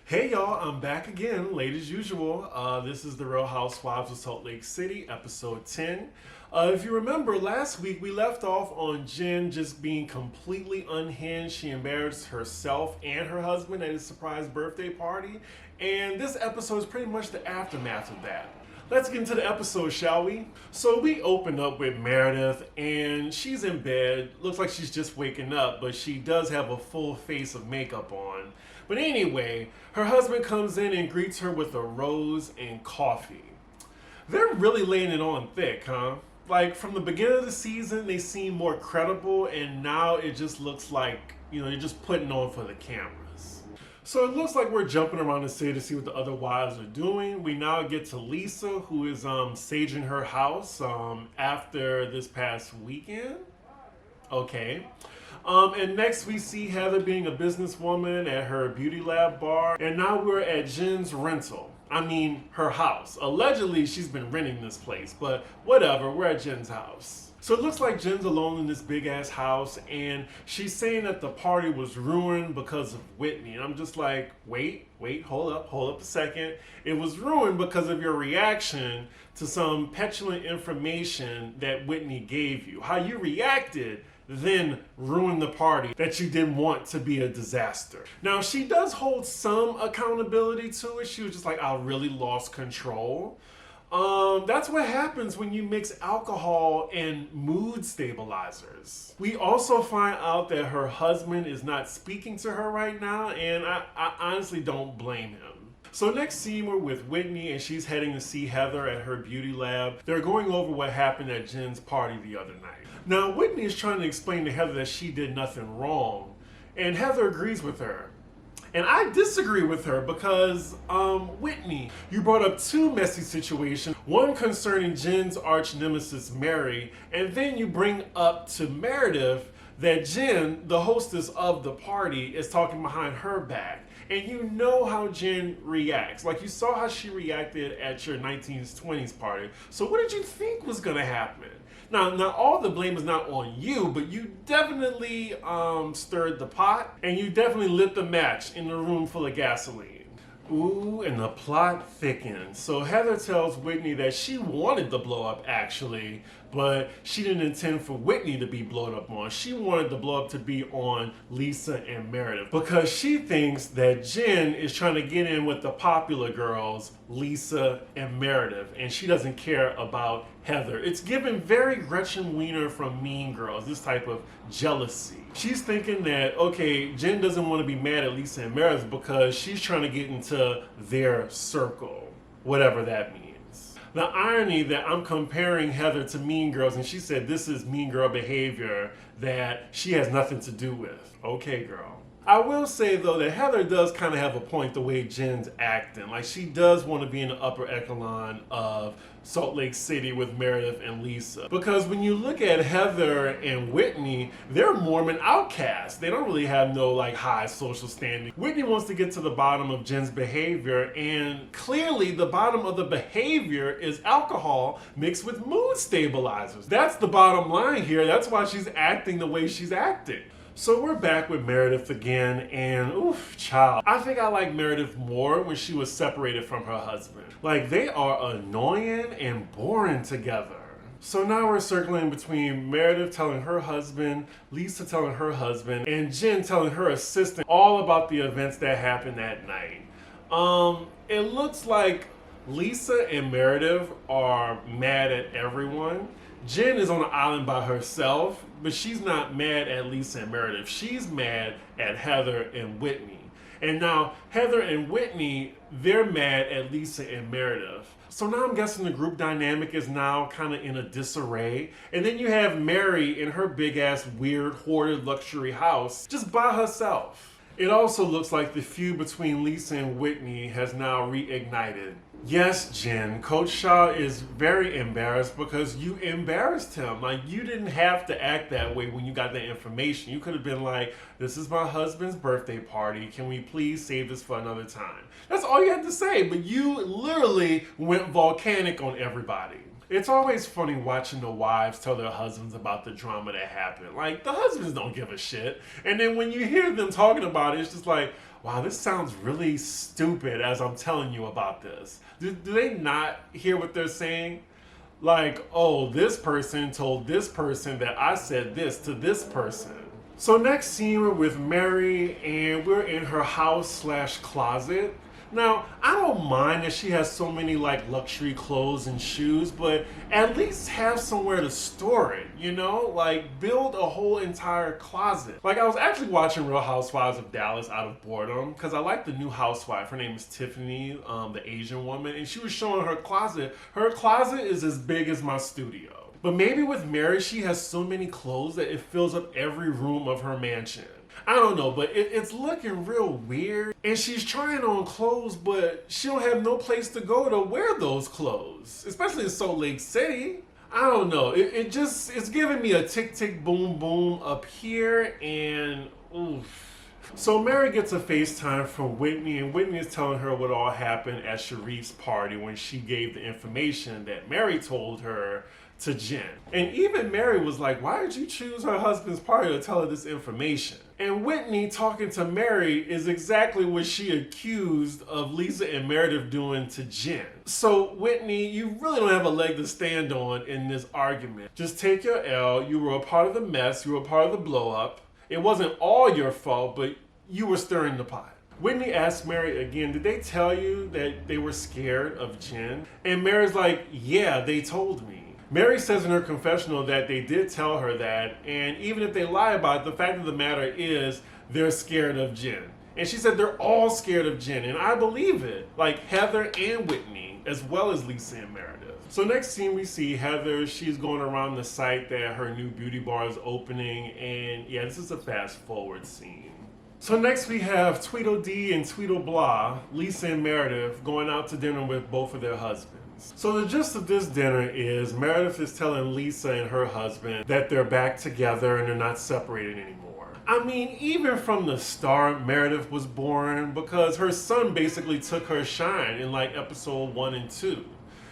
Hey y'all, I'm back again, late as usual. This is the Real Housewives of Salt Lake City, episode 10. If you remember, last week we left off on Jen just being completely unhinged. She embarrassed herself and her husband at his surprise birthday party. And this episode is pretty much the aftermath of that. Let's get into the episode, shall we? So we open up with Meredith, and she's in bed. Looks like she's just waking up, but she does have a full face of makeup on. But anyway, her husband comes in and greets her with a rose and coffee. They're really laying it on thick, huh? Like, from the beginning of the season, they seem more credible, and now it just looks like, they're just putting on for the cameras. So it looks like we're jumping around the city to see what the other wives are doing. We now get to Lisa, who is saging her house after this past weekend. Okay. And next we see Heather being a businesswoman at her beauty lab bar. And now we're at Jen's rental. Her house. Allegedly, she's been renting this place, but whatever, we're at Jen's house. So it looks like Jen's alone in this big ass house, and she's saying that the party was ruined because of Whitney. And I'm just like, wait, hold up a second. It was ruined because of your reaction to some petulant information that Whitney gave you. How you reacted then ruined the party that you didn't want to be a disaster. Now, she does hold some accountability to it. She was just like, I really lost control. That's what happens when you mix alcohol and mood stabilizers. We also find out that her husband is not speaking to her right now, and I honestly don't blame him. So next scene, we're with Whitney, and she's heading to see Heather at her beauty lab. They're going over what happened at Jen's party the other night. Now, Whitney is trying to explain to Heather that she did nothing wrong, and Heather agrees with her. And I disagree with her because, Whitney, you brought up two messy situations. One concerning Jen's arch nemesis, Mary, and then you bring up to Meredith that Jen, the hostess of the party, is talking behind her back. And you know how Jen reacts. Like, you saw how she reacted at your 1920s party. So what did you think was gonna happen? Now all the blame is not on you, but you definitely stirred the pot, and you definitely lit the match in a room full of gasoline. Ooh, and the plot thickens. So Heather tells Whitney that she wanted the blow up actually, but she didn't intend for Whitney to be blown up on. She wanted the blow up to be on Lisa and Meredith because she thinks that Jen is trying to get in with the popular girls, Lisa and Meredith, and she doesn't care about Heather. It's given very Gretchen Wiener from Mean Girls, this type of jealousy. She's thinking that, okay, Jen doesn't want to be mad at Lisa and Meredith because she's trying to get into their circle, whatever that means. The irony that I'm comparing Heather to Mean Girls, and she said this is Mean Girl behavior that she has nothing to do with. Okay, girl. I will say, though, that Heather does kind of have a point the way Jen's acting. Like, she does want to be in the upper echelon of Salt Lake City with Meredith and Lisa. Because when you look at Heather and Whitney, they're Mormon outcasts. They don't really have no, like, high social standing. Whitney wants to get to the bottom of Jen's behavior, and clearly the bottom of the behavior is alcohol mixed with mood stabilizers. That's the bottom line here. That's why she's acting the way she's acting. So we're back with Meredith again, and oof, child. I think I like Meredith more when she was separated from her husband. Like, they are annoying and boring together. So now we're circling between Meredith telling her husband, Lisa telling her husband, and Jen telling her assistant all about the events that happened that night. It looks like Lisa and Meredith are mad at everyone. Jen is on an island by herself, but she's not mad at Lisa and Meredith. She's mad at Heather and Whitney. And now Heather and Whitney, they're mad at Lisa and Meredith. So now I'm guessing the group dynamic is now kind of in a disarray. And then you have Mary in her big ass weird hoarded luxury house just by herself. It also looks like the feud between Lisa and Whitney has now reignited. Yes, Jen, Coach Shaw is very embarrassed because you embarrassed him. Like, you didn't have to act that way when you got that information. You could have been like, this is my husband's birthday party. Can we please save this for another time? That's all you had to say, but you literally went volcanic on everybody. It's always funny watching the wives tell their husbands about the drama that happened. Like, the husbands don't give a shit. And then when you hear them talking about it, it's just like, Wow, this sounds really stupid as I'm telling you about this. Do they not hear what they're saying? Like, oh, this person told this person that I said this to this person. So next scene, we're with Mary, and we're in her house/closet. Now, I don't mind that she has so many like luxury clothes and shoes, but at least have somewhere to store it, you know? Like, build a whole entire closet. Like, I was actually watching Real Housewives of Dallas out of boredom because I like the new housewife. Her name is Tiffany, the Asian woman, and she was showing her closet. Her closet is as big as my studio. But maybe with Mary, she has so many clothes that it fills up every room of her mansion. I don't know, but it's looking real weird. And she's trying on clothes, but she don't have no place to go to wear those clothes, especially in Salt Lake City. I don't know. It's giving me a tick, tick, boom, boom up here, and oof. So Mary gets a FaceTime from Whitney, and Whitney is telling her what all happened at Sharif's party when she gave the information that Mary told her to Jen. And even Mary was like, why did you choose her husband's party to tell her this information? And Whitney talking to Mary is exactly what she accused of Lisa and Meredith doing to Jen. So Whitney, you really don't have a leg to stand on in this argument. Just take your L. You were a part of the mess. You were a part of the blow up. It wasn't all your fault, but you were stirring the pot. Whitney asked Mary again, did they tell you that they were scared of Jen? And Mary's like, yeah, they told me. Mary says in her confessional that they did tell her that, and even if they lie about it, the fact of the matter is they're scared of Jen. And she said they're all scared of Jen, and I believe it. Like Heather and Whitney, as well as Lisa and Meredith. So next scene we see Heather, she's going around the site that her new beauty bar is opening, and yeah, this is a fast forward scene. So next we have Tweedledee and Tweedleblah, Lisa and Meredith, going out to dinner with both of their husbands. So the gist of this dinner is Meredith is telling Lisa and her husband that they're back together and they're not separated anymore. I mean, even from the start, Meredith was boring because her son basically took her shine in like episode 1 and 2.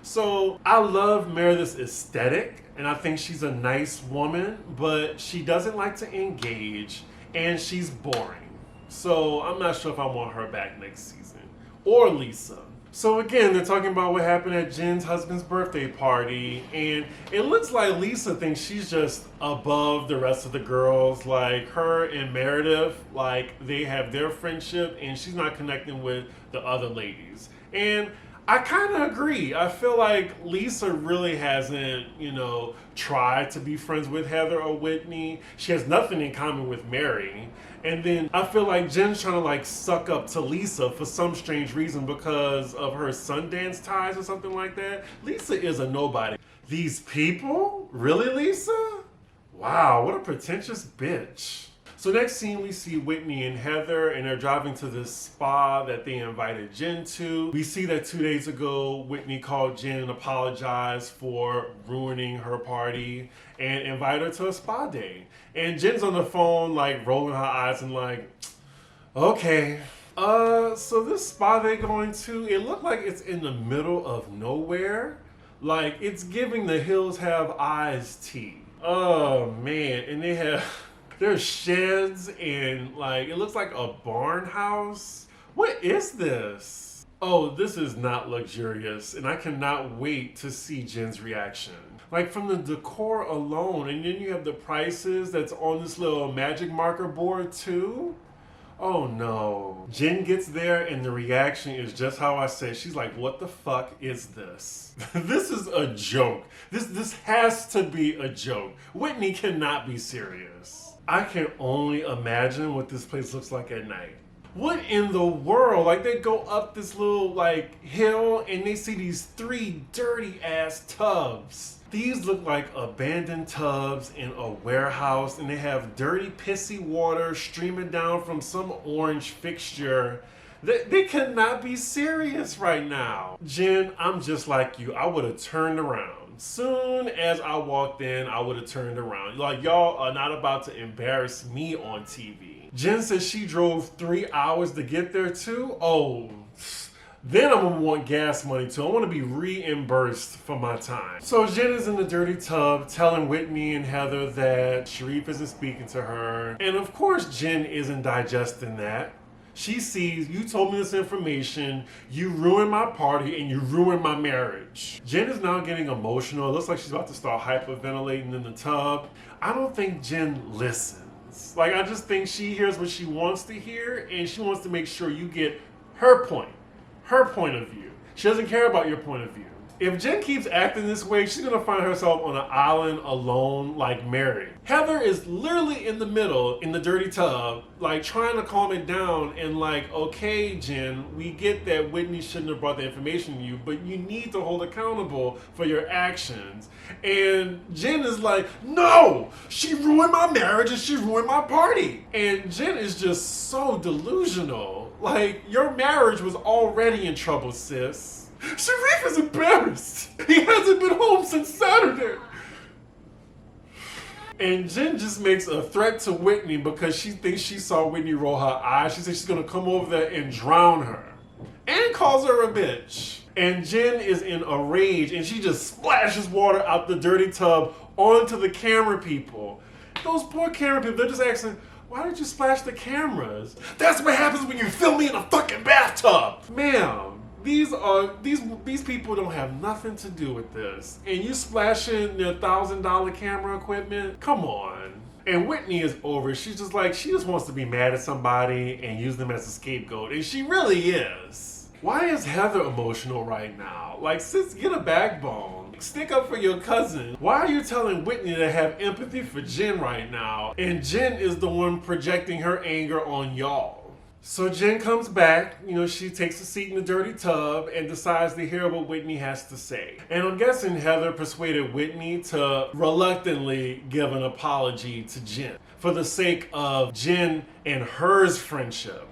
So I love Meredith's aesthetic and I think she's a nice woman, but she doesn't like to engage and she's boring. So I'm not sure if I want her back next season. Or Lisa. So again, they're talking about what happened at Jen's husband's birthday party, and it looks like Lisa thinks she's just above the rest of the girls. Like her and Meredith, like they have their friendship and she's not connecting with the other ladies. And I kind of agree. I feel like Lisa really hasn't, tried to be friends with Heather or Whitney. She has nothing in common with Mary. And then I feel like Jen's trying to suck up to Lisa for some strange reason because of her Sundance ties or something like that. Lisa is a nobody. These people? Really, Lisa? Wow, what a pretentious bitch. So next scene we see Whitney and Heather and they're driving to this spa that they invited Jen to. We see that 2 days ago Whitney called Jen and apologized for ruining her party and invited her to a spa day. And Jen's on the phone rolling her eyes and okay. So this spa they're going to, it looked like it's in the middle of nowhere. Like it's giving the Hills Have Eyes tea. Oh man, and they have... There's sheds and it looks like a barn house. What is this? Oh, this is not luxurious and I cannot wait to see Jen's reaction. From the decor alone, and then you have the prices that's on this little magic marker board too. Oh no. Jen gets there and the reaction is just how I said. She's like, what the fuck is this? This is a joke. This has to be a joke. Whitney cannot be serious. I can only imagine what this place looks like at night. What in the world? They go up this little hill and they see these 3 dirty ass tubs. These look like abandoned tubs in a warehouse and they have dirty pissy water streaming down from some orange fixture. They cannot be serious right now. Jen, I'm just like you. I would have turned around. Soon as I walked in, I would have turned around. Y'all are not about to embarrass me on TV. Jen says she drove 3 hours to get there too. Oh, then I'm gonna want gas money too. I want to be reimbursed for my time. So Jen is in the dirty tub telling Whitney and Heather that Sharif isn't speaking to her. And of course Jen isn't digesting that. She sees, you told me this information, you ruined my party, and you ruined my marriage. Jen is now getting emotional. It looks like she's about to start hyperventilating in the tub. I don't think Jen listens. Like, I just think she hears what she wants to hear, and she wants to make sure you get her point of view. She doesn't care about your point of view. If Jen keeps acting this way, she's gonna find herself on an island alone like Mary. Heather is literally in the middle, in the dirty tub, like trying to calm it down and like, okay, Jen, we get that Whitney shouldn't have brought the information to you, but you need to hold accountable for your actions. And Jen is like, no, she ruined my marriage and she ruined my party. And Jen is just so delusional. Like, your marriage was already in trouble, sis. Sharif is embarrassed. He hasn't been home since Saturday. And Jen just makes a threat to Whitney because she thinks she saw Whitney roll her eyes. She says she's gonna come over there and drown her. And calls her a bitch. And Jen is in a rage and she just splashes water out the dirty tub onto the camera people. Those poor camera people, they're just asking, why did you splash the cameras? That's what happens when you film me in a fucking bathtub. Ma'am. These people don't have nothing to do with this. And you splashing their $1,000 camera equipment? Come on. And Whitney is over. She's just like, she just wants to be mad at somebody and use them as a scapegoat. And she really is. Why is Heather emotional right now? Like, sis, get a backbone. Stick up for your cousin. Why are you telling Whitney to have empathy for Jen right now? And Jen is the one projecting her anger on y'all. So Jen comes back, she takes a seat in the dirty tub and decides to hear what Whitney has to say. And I'm guessing Heather persuaded Whitney to reluctantly give an apology to Jen for the sake of Jen and hers friendship.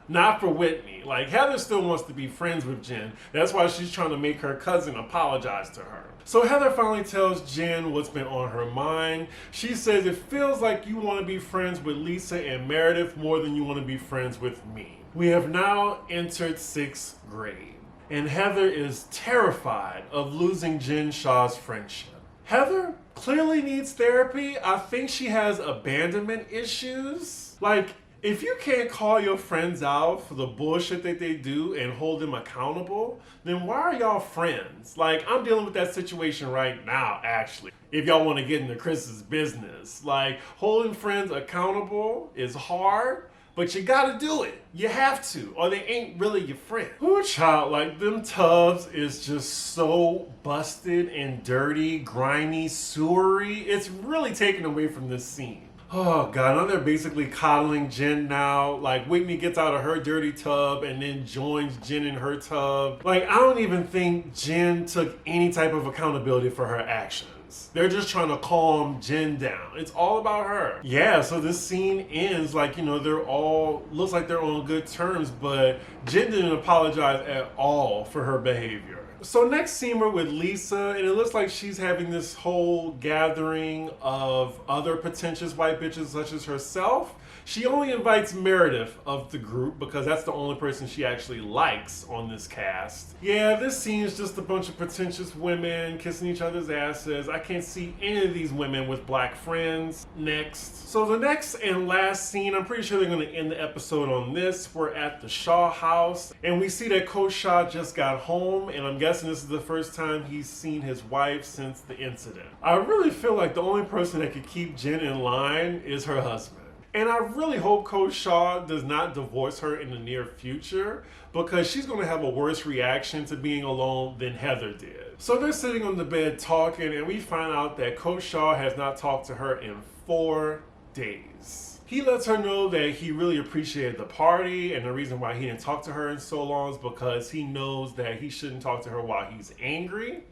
Not for Whitney. Like, Heather still wants to be friends with Jen. That's why she's trying to make her cousin apologize to her. So Heather finally tells Jen what's been on her mind. She says, it feels like you want to be friends with Lisa and Meredith more than you want to be friends with me. We have now entered 6th grade. And Heather is terrified of losing Jen Shaw's friendship. Heather clearly needs therapy. I think she has abandonment issues. Like, if you can't call your friends out for the bullshit that they do and hold them accountable, then why are y'all friends? Like, I'm dealing with that situation right now, actually. If y'all want to get into Chris's business. Like, holding friends accountable is hard, but you gotta do it. You have to, or they ain't really your friend. Poor child, like, them tubs is just so busted and dirty, grimy, sewery. It's really taken away from this scene. Oh God, now they're basically coddling Jen now. Like, Whitney gets out of her dirty tub and then joins Jen in her tub. Like, I don't even think Jen took any type of accountability for her actions. They're just trying to calm Jen down. It's all about her. Yeah, so this scene ends like, they're all, looks like they're on good terms, but Jen didn't apologize at all for her behavior. So next scene we're with Lisa, and it looks like she's having this whole gathering of other pretentious white bitches such as herself. She only invites Meredith of the group because that's the only person she actually likes on this cast. Yeah, this scene is just a bunch of pretentious women kissing each other's asses. I can't see any of these women with black friends. Next. So the next and last scene, I'm pretty sure they're going to end the episode on this. We're at the Shaw house, and we see that Coach Shaw just got home, and I'm guessing this is the first time he's seen his wife since the incident. I really feel like the only person that could keep Jen in line is her husband. And I really hope Coach Shaw does not divorce her in the near future, because she's going to have a worse reaction to being alone than Heather did. So they're sitting on the bed talking, and we find out that Coach Shaw has not talked to her in 4 days. He lets her know that he really appreciated the party, and the reason why he didn't talk to her in so long is because he knows that he shouldn't talk to her while he's angry.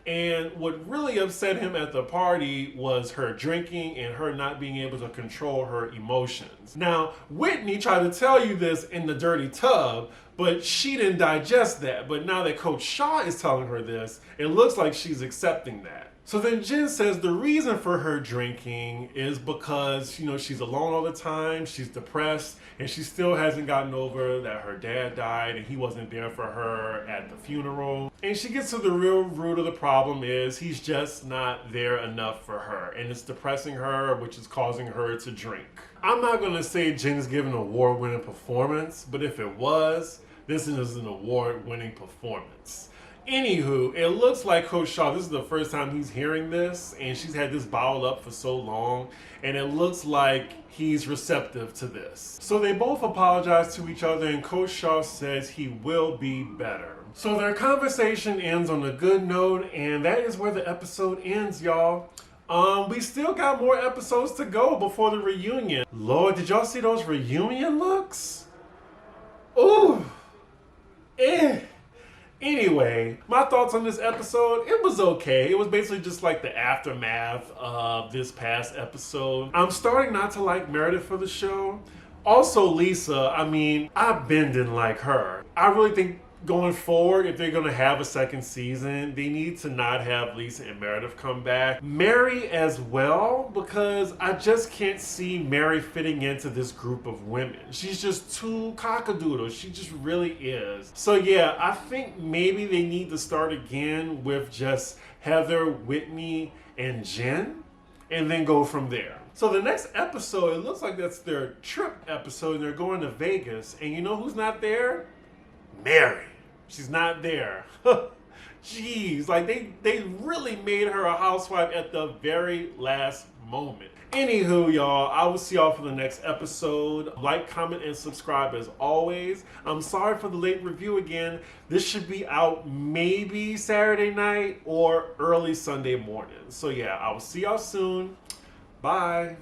And what really upset him at the party was her drinking and her not being able to control her emotions. Now, Whitney tried to tell you this in the dirty tub, but she didn't digest that. But now that Coach Shaw is telling her this, it looks like she's accepting that. So then Jen says the reason for her drinking is because, she's alone all the time, she's depressed, and she still hasn't gotten over that her dad died and he wasn't there for her at the funeral. And she gets to the real root of the problem is he's just not there enough for her. And it's depressing her, which is causing her to drink. I'm not going to say Jen is giving an award-winning performance, but if it was, this is an award-winning performance. Anywho, it looks like Coach Shaw, this is the first time he's hearing this, and she's had this bottled up for so long, and it looks like he's receptive to this. So they both apologize to each other, and Coach Shaw says he will be better. So their conversation ends on a good note, and that is where the episode ends, y'all. We still got more episodes to go before the reunion. Lord, did y'all see those reunion looks? Ooh. Anyway, my thoughts on this episode, it was okay. It was basically just like the aftermath of this past episode. I'm starting not to like Meredith for the show. Also, Lisa, I didn't like her. I really think going forward, if they're going to have a second season, they need to not have Lisa and Meredith come back. Mary as well, because I just can't see Mary fitting into this group of women. She's just too cockadoodle. She just really is. So yeah, I think maybe they need to start again with just Heather, Whitney, and Jen, and then go from there. So the next episode, it looks like that's their trip episode, and they're going to Vegas. And you know who's not there? Mary. She's not there. Jeez, like they really made her a housewife at the very last moment. Anywho, y'all, I will see y'all for the next episode. Like, comment, and subscribe as always. I'm sorry for the late review again. This should be out maybe Saturday night or early Sunday morning. So yeah, I will see y'all soon. Bye.